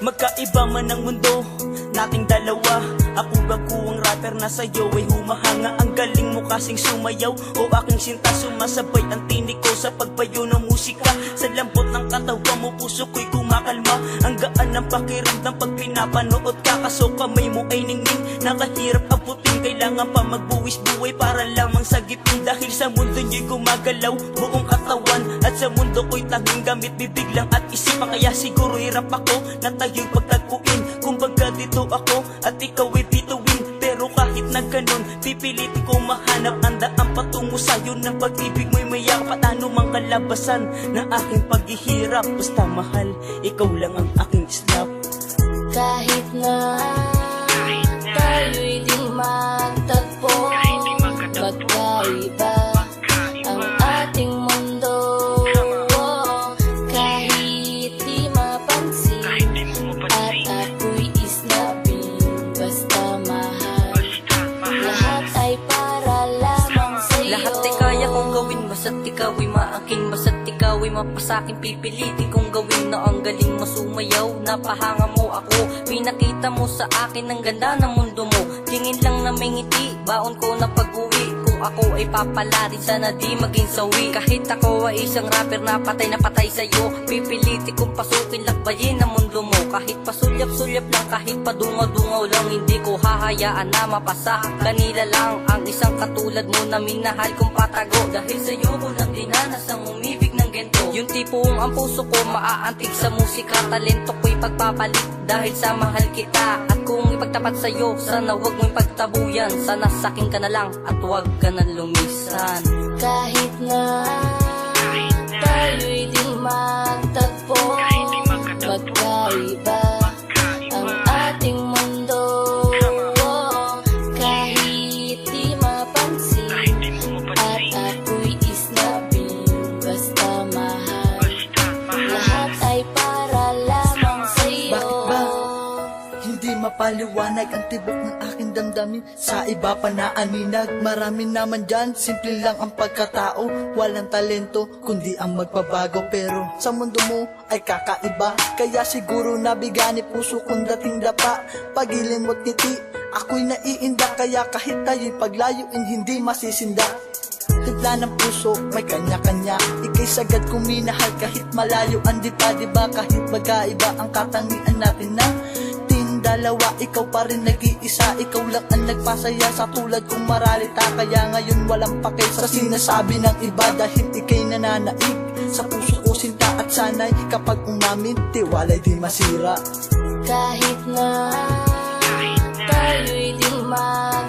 Magkaiba man ang mundo nating dalawa. Ako bago ang rapper na sa'yo ay humahanga. Ang galing mo kasing sumayaw o aking sinta. Sumasabay ang tinig ko sa pagbayo ng musika. Sa lambot ng katawan mo puso ko'y kumakalma. Ang gaan ng pakiramdam pag pinapanood ka. Kaso kamay mo ay ningning, nakahirap abutin. Kailangan pa magbuwis buhay para lamang sagipin. Dahil sa mundo nyo'y gumagalaw buong katawan. At sa mundo ko'y tanging gamit bibig lang at isipan. Kaya siguro hirap ako na tayo'y pagtagpuin. Kumbaga dito ako at ikaw ay bituin. Pero kahit na ganun, pipilitin ko mahanap ang daan patungo sa'yo ng pag-ibig mo'y mayak. Paano mang kalabasan na aking paghihirap. Basta mahal, ikaw lang ang aking snap. Kahit na tayo'y di magtagpo, magkaiba ang ating mundo. Kahit di mapansin at ako'y isnapin, basta mahal. Lahat ay para lamang sa'yo. Lahat ay kaya kong gawin, basta't ikaw ay maaking. Basta't ikaw ay mapasakin, pipilitin kong gawin. Na ang galing mo sumayaw, napahanga mo ako. Pinakita mo sa akin ang ganda ng mundo mo. Tingin lang na may ngiti, baon ko na pag-uwi. Kung ako ay papalari, sana di maging sawi. Kahit ako ay isang rapper na patay sa'yo, pipilitin kong pasukin, lakbayin ang mundo mo. Kahit pasulyap-sulyap lang, kahit padungaw-dungaw lang, hindi ko hahayaan na mapasa. Kanila lang ang isang katulad mo na minahal kong patago. Dahil sa'yo ko lang dinanas ang umibig ng gento. Yung tipong ang puso ko maaantig sa musika. Talento ko'y pagpapalit dahil sa mahal kita. At kung ipagtapat sa'yo, sana huwag mo'y pagtabuyan. Sana sakin ka na lang at huwag ka na lumisan. Kahit na tayo'y di magtagpo, magkaiba ang ating mundo. Kahit di mapansin at ako'y isnapin, basta mahal. Lahat ay para lamang sa'yo. Bakit ba hindi mapaliwanag ang tibok ng aking damdamin? Sa iba pa na aninag, marami naman dyan, simple lang ang pagkatao. Walang talento, kundi ang magbabago. Pero sa mundo mo ay kakaiba, kaya siguro nabigani puso kong dating dapa. Pagiling mo't ngiti, ako'y naiinda. Kaya kahit tayo'y paglayuin, hindi masisinda. Tidla ng puso, may kanya-kanya. Ika'y sagad kung minahal kahit malayo. Andi pa diba kahit magkaiba ang katangian natin na dalawa, ikaw pa rin nag-iisa. Ikaw lang ang nagpasaya sa tulad kong maralita. Kaya ngayon walang pakay sa sinasabi ng iba. Dahil ika'y nananaig sa puso ko sinta. At sana'y kapag umamin, tiwala'y di masira. Kahit na tayo'y di mag